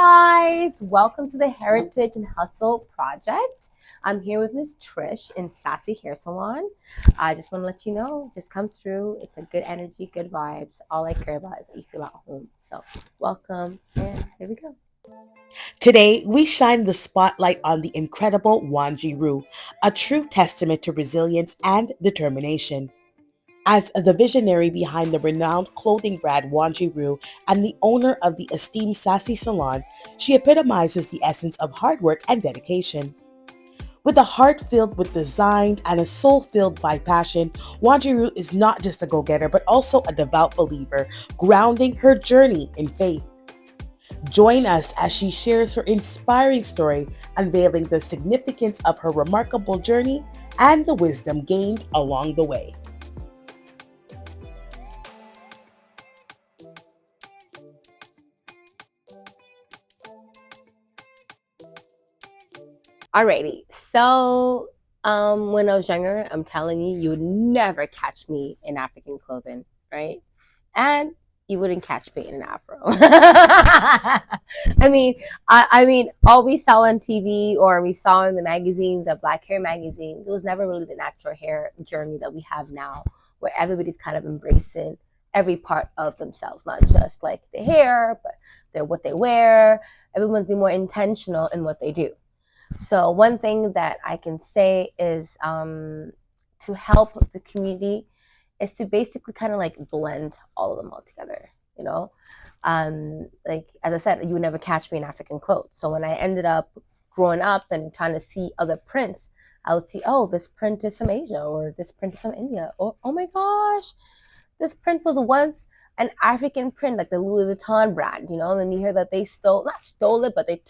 guys, welcome to the Heritage and Hustle Project. I'm here with Miss Trish in Sassy Hair Salon. I just want to let you know, just come through. It's a good energy, good vibes. All I care about is that you feel at home. So welcome, and here we go. Today, we shine the spotlight on the incredible Wanjiru, a true testament to resilience and determination. As the visionary behind the renowned clothing brand Wanjiru and the owner of the esteemed Sassy Salon, she epitomizes the essence of hard work and dedication. With a heart filled with design and a soul filled by passion, Wanjiru is not just a go-getter but also a devout believer, grounding her journey in faith. Join us as she shares her inspiring story, unveiling the significance of her remarkable journey and the wisdom gained along the way. Alrighty, when I was younger, I'm telling you, you would never catch me in African clothing, right? And you wouldn't catch me in an afro. I mean, all we saw on TV or we saw in the magazines, the black hair magazines, it was never really the natural hair journey that we have now, where everybody's kind of embracing every part of themselves, not just like the hair, but what they wear. Everyone's being more intentional in what they do. So one thing that I can say is to help the community is to basically kind of like blend all of them all together, you know? Like, as I said, you would never catch me in African clothes. So when I ended up growing up and trying to see other prints, I would see, oh, this print is from Asia or this print is from India. Or, oh my gosh, this print was once an African print, like the Louis Vuitton brand, you know, and you hear that they not stole it, but they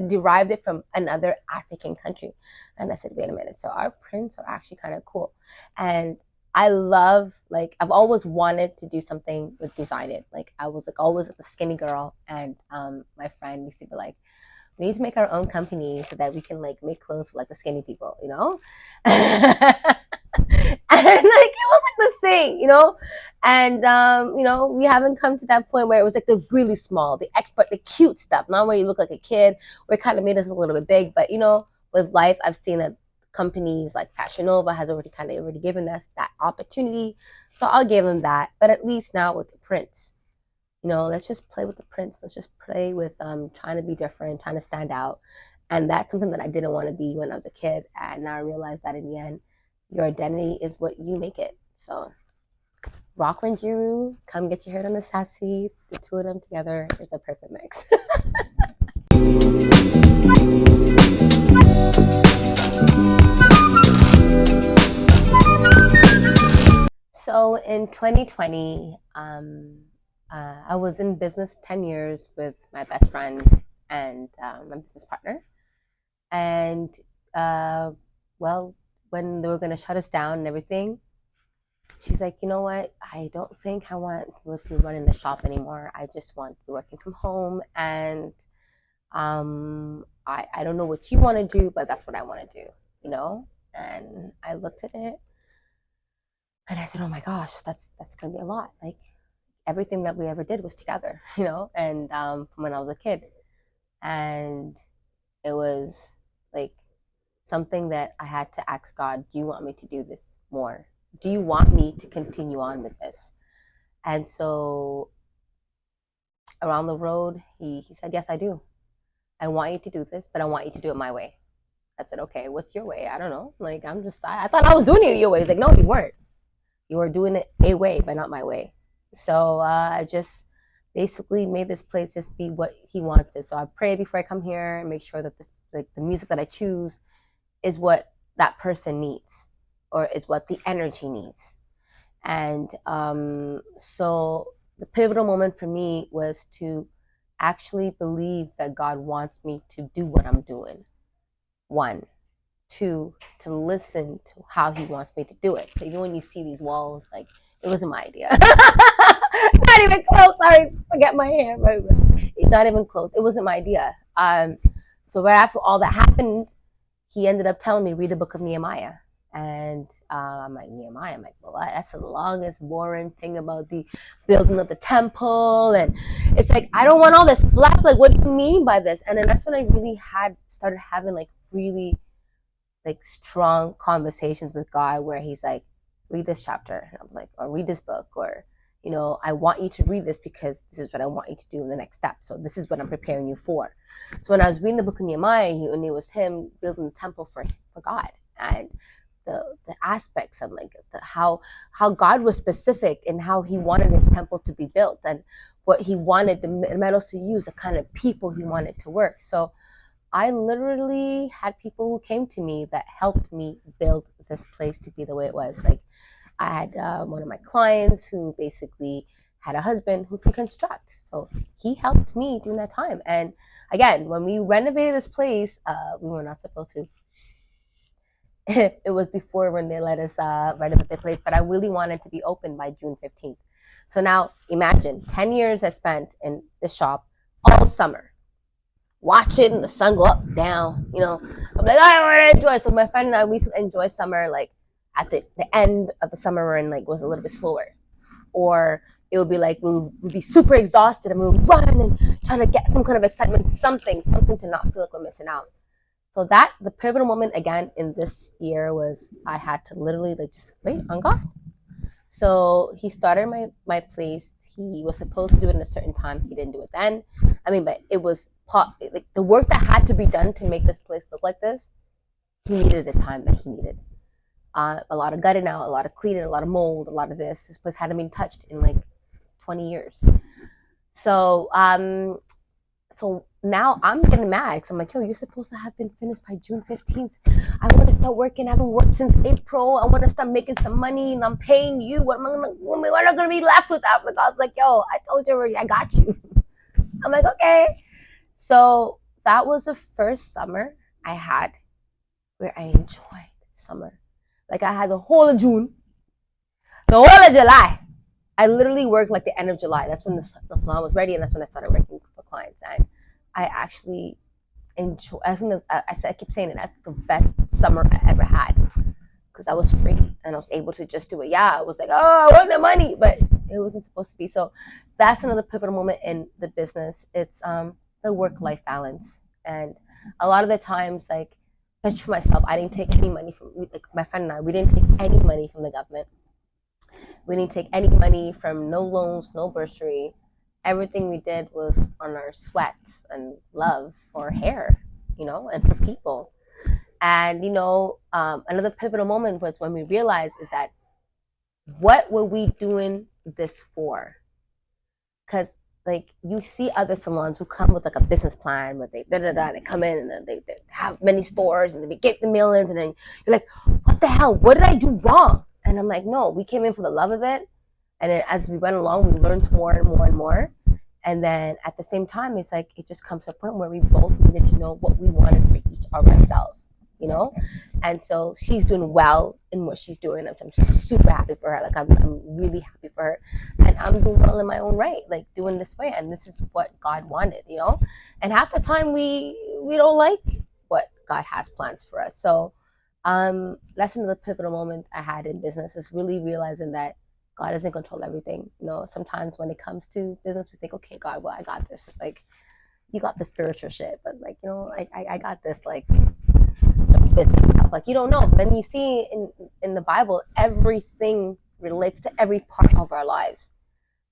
derived it from another African country. And I said, wait a minute, so our prints are actually kind of cool. And I love, like, I've always wanted to do something with design. Like, I was like always a skinny girl, and my friend used to be like, we need to make our own company so that we can like make clothes for like the skinny people, you know? And like it was like the thing, you know? And we haven't come to that point where it was like the really small, the expert, the cute stuff, not where you look like a kid, where it kind of made us a little bit big. But with life, I've seen that companies like Fashion Nova has already given us that opportunity. So I'll give them that. But at least now with the prints, let's just play with the prints. Let's just play with trying to be different, trying to stand out. And that's something that I didn't want to be when I was a kid. And now I realized that in the end, your identity is what you make it. So rock Wanjiru, come get your hair done the Sassy. The two of them together is a perfect mix. So in 2020, I was in business 10 years with my best friend and my business partner. And when they were going to shut us down and everything, she's like, you know what? I don't think I want to be running the shop anymore. I just want to be working from home. And I don't know what you want to do, but that's what I want to do, And I looked at it and I said, oh my gosh, that's going to be a lot. Like, everything that we ever did was together, and from when I was a kid. And it was like something that I had to ask God, do you want me to do this more? Do you want me to continue on with this? And so around the road, he said, yes, I do. I want you to do this, but I want you to do it my way. I said, okay, what's your way? I don't know. Like, I thought I was doing it your way. He's like, no, you weren't. You were doing it a way, but not my way. So I just basically made this place just be what he wants it. So I pray before I come here and make sure that the music that I choose is what that person needs or is what the energy needs. And so the pivotal moment for me was to actually believe that God wants me to do what I'm doing. 1, 2, to listen to how he wants me to do it. So even when you see these walls, like, it wasn't my idea. Not even close. Sorry, forget my hair. Not even close. It wasn't my idea. So right after all that happened, he ended up telling me, read the book of Nehemiah. And I'm like, Nehemiah. I'm like, well, that's the longest, boring thing about the building of the temple. And it's like, I don't want all this fluff. Like, what do you mean by this? And then that's when I really started having like really like strong conversations with God where he's like, read this chapter. And I'm like, or read this book, or, I want you to read this because this is what I want you to do in the next step. So this is what I'm preparing you for. So when I was reading the book of Nehemiah, and it was him building the temple for God, and the aspects of like how God was specific in how he wanted his temple to be built, and what he wanted the metals to use, the kind of people he wanted to work. So I literally had people who came to me that helped me build this place to be the way it was. Like I had one of my clients who basically had a husband who can construct. So he helped me during that time. And again, when we renovated this place, we were not supposed to. It was before when they let us renovate the place, but I really wanted to be open by June 15th. So now imagine 10 years I spent in the shop all summer watching the sun go up, down, I'm like, I want to enjoy. So my friend and I, we used to enjoy summer, like at the end of the summer when like was a little bit slower. Or it would be like, we'd be super exhausted and we would run and try to get some kind of excitement, something to not feel like we're missing out. So the pivotal moment again in this year was I had to literally like just wait on God. So he started my place. He was supposed to do it in a certain time. He didn't do it then. But it was like the work that had to be done to make this place look like this. He needed the time that he needed. A lot of gutting out, a lot of cleaning, a lot of mold, a lot of this. This place hadn't been touched in like 20 years. So so now I'm getting mad because I'm like, yo, you're supposed to have been finished by June 15th. I want to start working. I haven't worked since April. I want to start making some money and I'm paying you. What am I going to be left with after? I was like, yo, I told you already, I got you. I'm like, okay. So that was the first summer I had where I enjoyed summer. Like I had the whole of June, the whole of July. I literally worked like the end of July. That's when the salon was ready, and that's when I started working for clients. And I actually enjoy. I think I keep saying it. That's the best summer I ever had because I was free and I was able to just do it. Yeah, I was like, oh, I want the money, but it wasn't supposed to be. So that's another pivotal moment in the business. It's the work-life balance, and a lot of the times, like especially for myself, I didn't take any money from like my friend and I. We didn't take any money from the government. We didn't take any money from no loans, no bursary. Everything we did was on our sweats and love for hair, and for people. And another pivotal moment was when we realized is that what were we doing this for? Because like you see other salons who come with like a business plan where they come in and then they have many stores and they get the millions, and then you're like, what the hell? What did I do wrong? And I'm like, no, we came in for the love of it. And then as we went along, we learned more and more and more. And then at the same time, it's like it just comes to a point where we both needed to know what we wanted for each of ourselves, And so she's doing well in what she's doing. I'm super happy for her. Like I'm really happy for her, and I'm doing well in my own right, like doing this way. And this is what God wanted, And half the time we don't like what God has plans for us. So that's another pivotal moment I had in business, is really realizing that God doesn't control everything. Sometimes when it comes to business, we think, okay, God, well, I got this. Like, you got the spiritual shit, but like, I got this, like, business stuff. Like, you don't know. Then you see in the Bible, everything relates to every part of our lives.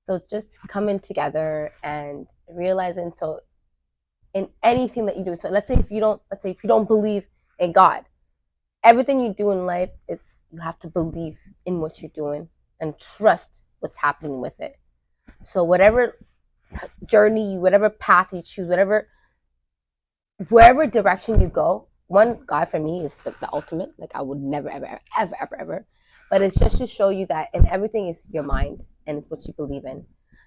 So it's just coming together and realizing. So in anything that you do, so let's say if you don't believe in God, everything you do in life, you have to believe in what you're doing and trust what's happening with it. So whatever journey, whatever path you choose, wherever direction you go, one, God for me is the ultimate. Like I would never, ever. But it's just to show you that in everything is your mind and it's what you believe in.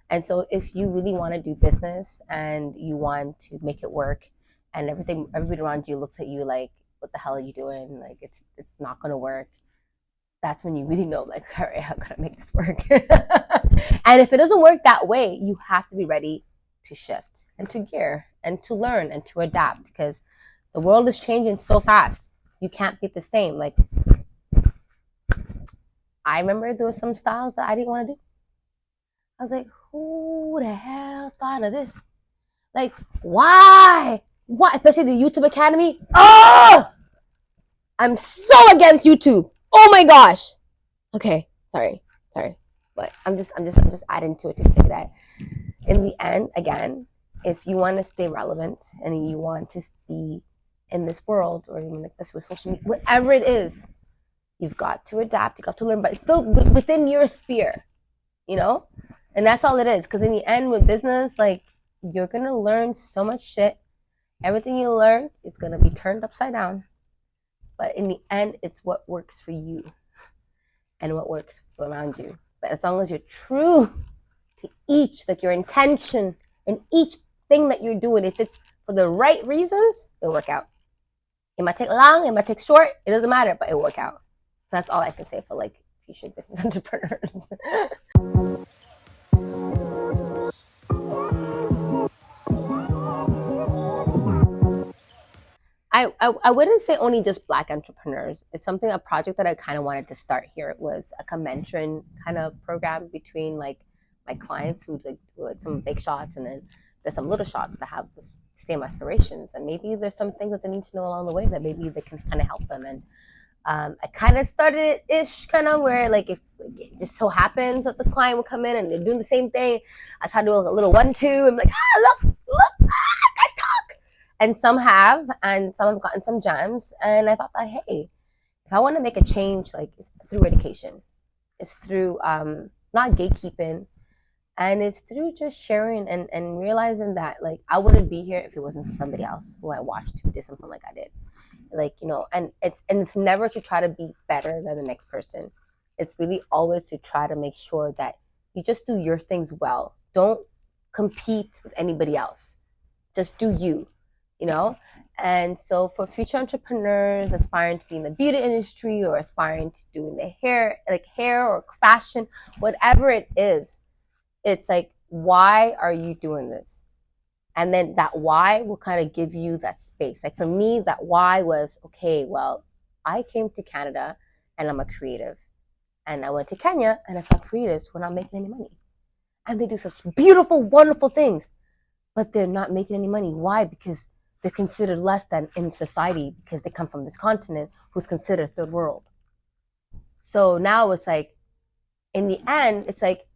And so if you really want to do business and you want to make it work, and everybody around you looks at you like, what the hell are you doing? Like it's not gonna work. That's when you really know, like, all right, how can I make this work? And if it doesn't work that way, you have to be ready to shift and to gear and to learn and to adapt, because the world is changing so fast. You can't be the same. Like I remember there was some styles that I didn't want to do. I was like, who the hell thought of this? Like, why? Why? Especially the YouTube Academy. Oh, I'm so against YouTube. Oh my gosh. Okay, sorry, but I'm just adding to it to say that in the end, again, if you want to stay relevant and you want to be in this world or even like this with social media, whatever it is, you've got to adapt. You got to learn, but it's still within your sphere, you know. And that's all it is. Because in the end, with business, like you're gonna learn so much shit. Everything you learn, it's gonna be turned upside down. But in the end, it's what works for you and what works around you. But as long as you're true to each, like your intention in each thing that you're doing, if it's for the right reasons, it'll work out. It might take long, it might take short, it doesn't matter, but it'll work out. So that's all I can say for like future business entrepreneurs. I wouldn't say only just Black entrepreneurs. It's something, a project that I kind of wanted to start here. It was a convention kind of program between like my clients who like some big shots, and then there's some little shots that have the same aspirations, and maybe there's some things that they need to know along the way that maybe they can kind of help them. And I kind of started ish, kind of where like if it just so happens that the client will come in and they're doing the same thing, I try to do a little 1-2 and be like, look, guys talk. And some have, and some have gotten some gems. And I thought that, hey, if I want to make a change, like it's through education, it's through not gatekeeping, and it's through just sharing and realizing that like I wouldn't be here if it wasn't for somebody else who I watched who did something like I did. Like, you know, and it's never to try to be better than the next person. It's really always to try to make sure that you just do your things well. Don't compete with anybody else. Just do you, you know. And so for future entrepreneurs aspiring to be in the beauty industry or aspiring to doing the hair, like hair or fashion, whatever it is, it's like, why are you doing this? And then that why will kind of give you that space. Like for me, that why was, okay, well, I came to Canada and I'm a creative. And I went to Kenya and I saw creatives who are not making any money. And they do such beautiful, wonderful things, but they're not making any money. Why? Because they're considered less than in society because they come from this continent who's considered third world. So now it's like, in the end, it's like,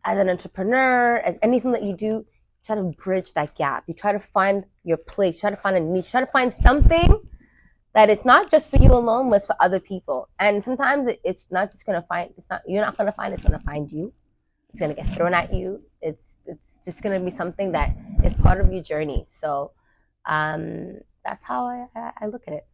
as an entrepreneur, as anything that you do, try to bridge that gap. You try to find your place, try to find a niche, try to find something that it's not just for you alone, but it's for other people. And sometimes it's not just gonna find, it's not, you're not gonna find, it's gonna find you. It's gonna get thrown at you. It's just gonna be something that is part of your journey. So that's how I look at it.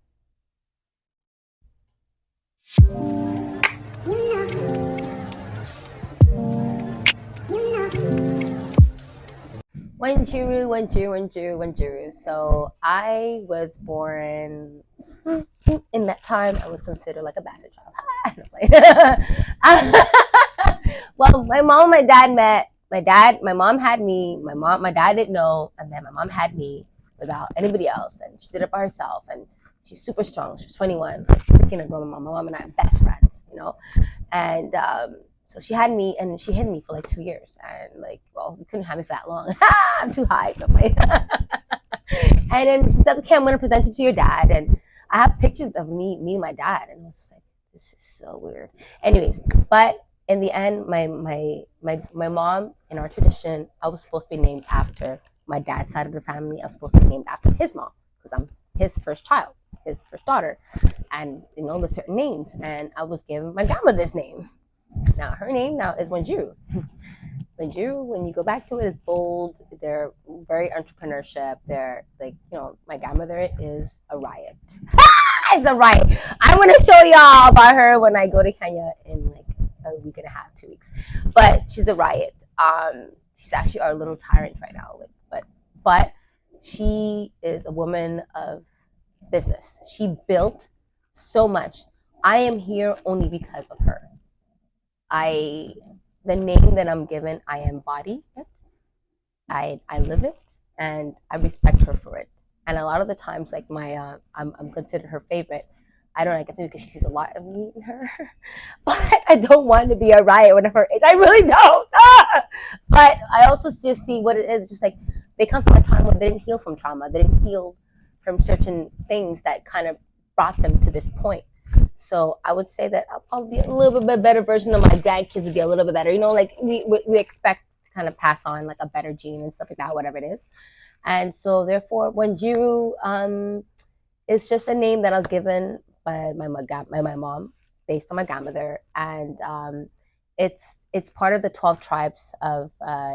Wanjiru, Wanjiru, Wanjiru, Wanjiru. So I was born in that time. I was considered like a bastard child. Well, my mom and my dad met. My mom had me. My dad didn't know, and then my mom had me without anybody else, and she did it by herself. And she's super strong. She's 21, freaking a grown mom. My mom and I are best friends, you know, and so she had me, and she hid me for like 2 years, and like, well, you couldn't have me for that long. I'm too high. And then she said, "Okay, I'm gonna present you to your dad." And I have pictures of me and my dad, and I was like, "This is so weird." Anyways, but in the end, my mom, in our tradition, I was supposed to be named after my dad's side of the family. I was supposed to be named after his mom because I'm his first child, his first daughter, and you know, there's certain names, and I was given my grandmother's name. Now her name now is Wanjiru. Wanjiru, when you go back to it, is bold. They're very entrepreneurship. They're like, you know, my grandmother is a riot. It's a riot. I'm gonna show y'all about her when I go to Kenya in like a week and a half, 2 weeks. But she's a riot. She's actually our little tyrant right now. Like, but she is a woman of business. She built so much. I am here only because of her. The name that I'm given, I embody it. I live it, and I respect her for it. And a lot of the times, like I'm considered her favorite. I don't know, I guess maybe because she sees a lot of me in her. But I don't want to be a riot when her age. I really don't. Ah! But I also just see what it is. It's just like they come from a time when they didn't heal from trauma. They didn't heal from certain things that kind of brought them to this point. So I would say that I'll probably be a little bit better version of my grandkids would be a little bit better. You know, like we expect to kind of pass on like a better gene and stuff like that, whatever it is. And so therefore, Wanjiru is just a name that I was given by my mom based on my grandmother, and it's part of the 12 tribes of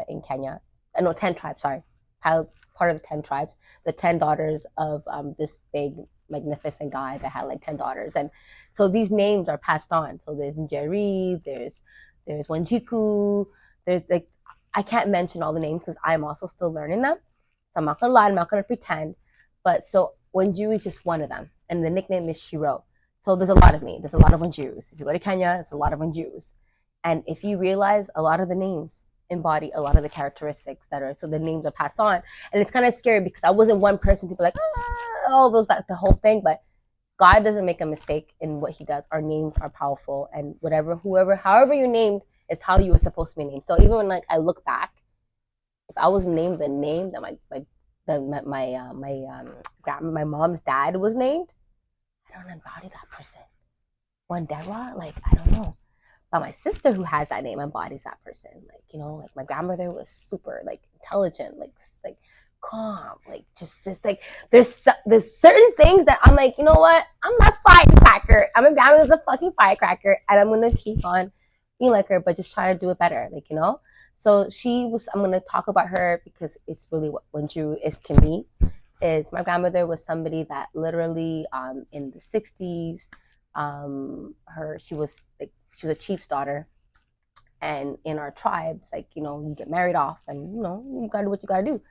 in Kenya. No, 10 tribes. Sorry, part of the 10 tribes. The 10 daughters of this big magnificent guy that had like 10 daughters, and so these names are passed on. So there's Njeri, there's Wanjiku, there's like I can't mention all the names because I'm also still learning them. So I'm not gonna lie, I'm not gonna pretend. But so Wanjiru is just one of them, and the nickname is Shiro. So there's a lot of me. There's a lot of Wanjirus. If you go to Kenya, there's a lot of Wanjirus. And if you realize a lot of the names embody a lot of the characteristics that are so the names are passed on. And it's kind of scary because I wasn't one person to be like, all those that the whole thing, but God doesn't make a mistake in what he does. Our names are powerful, and however you're named is how you were supposed to be named. So even when like I look back, if I was named the name that my mom's dad was named, I don't embody that person. Wandera, like I don't know. But my sister who has that name embodies that person. Like, you know, like my grandmother was super like intelligent, like calm, like just like there's certain things that I'm like, you know what? I'm a firecracker. I'm a grandmother's a fucking firecracker, and I'm gonna keep on being like her, but just try to do it better, like you know. So I'm gonna talk about her because it's really what Wanjiru is to me. Is my grandmother was somebody that literally in the 60s, she was a chief's daughter, and in our tribes, like you know, you get married off, and you know, you gotta do what you gotta do.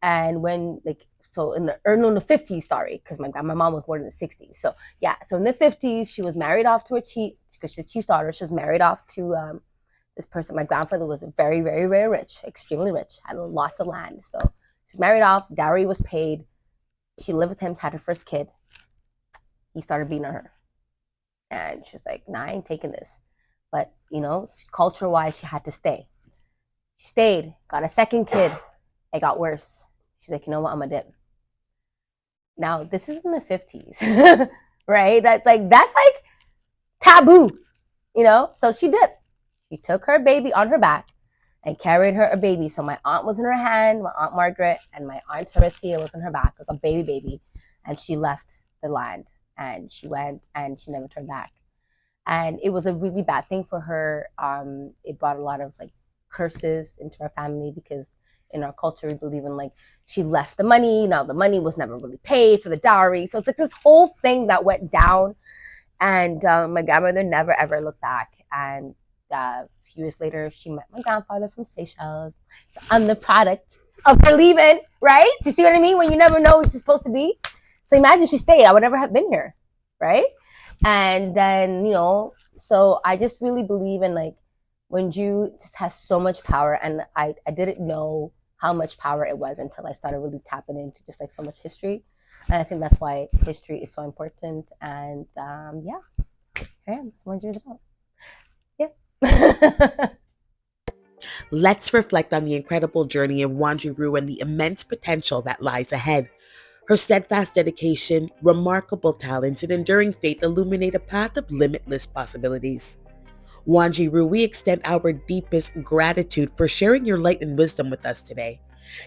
And when like so in the no, in the 50s, sorry, because my mom was born in the 60s. So yeah, so in the 50s, she was married off to a chief because she's a chief's daughter. She was married off to this person. My grandfather was very, very, very rich, extremely rich, had lots of land. So she's married off. Dowry was paid. She lived with him, had her first kid. He started beating on her, and she's like, "Nah, I ain't taking this." But you know, culture-wise, she had to stay. She stayed, got a second kid. It got worse. She's like, you know what? I'm a dip. Now this is in the 50s, right? That's like taboo, you know. So she dipped. She took her baby on her back and carried her a baby. So my aunt was in her hand, my aunt Margaret, and my aunt Teresia was on her back like a baby, and she left the land and she went and she never turned back. And it was a really bad thing for her. It brought a lot of like curses into our family because in our culture we believe in like she left the money. Now the money was never really paid for the dowry, so it's like this whole thing that went down. And my grandmother never ever looked back. And a few years later, she met my grandfather from Seychelles. So I'm the product of her leaving, right? Do you see what I mean? When you never know what you're supposed to be. So imagine she stayed, I would never have been here, right? And then, you know, so I just really believe in like when you just has so much power, and I didn't know how much power it was until I started really tapping into just like so much history. And I think that's why history is so important. And yeah, here I am. That's what Wanjiru is about. Yeah. Let's reflect on the incredible journey of Wanjiru and the immense potential that lies ahead. Her steadfast dedication, remarkable talents, and enduring faith illuminate a path of limitless possibilities. Wanjiru, we extend our deepest gratitude for sharing your light and wisdom with us today.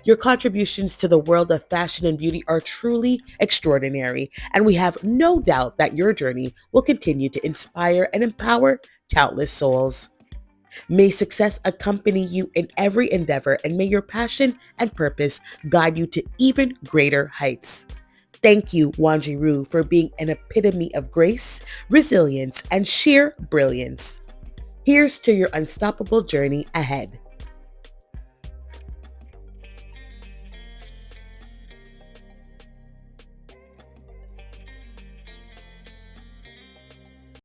Your contributions to the world of fashion and beauty are truly extraordinary, and we have no doubt that your journey will continue to inspire and empower countless souls. May success accompany you in every endeavor, and may your passion and purpose guide you to even greater heights. Thank you, Wanjiru, for being an epitome of grace, resilience, and sheer brilliance. Here's to your unstoppable journey ahead.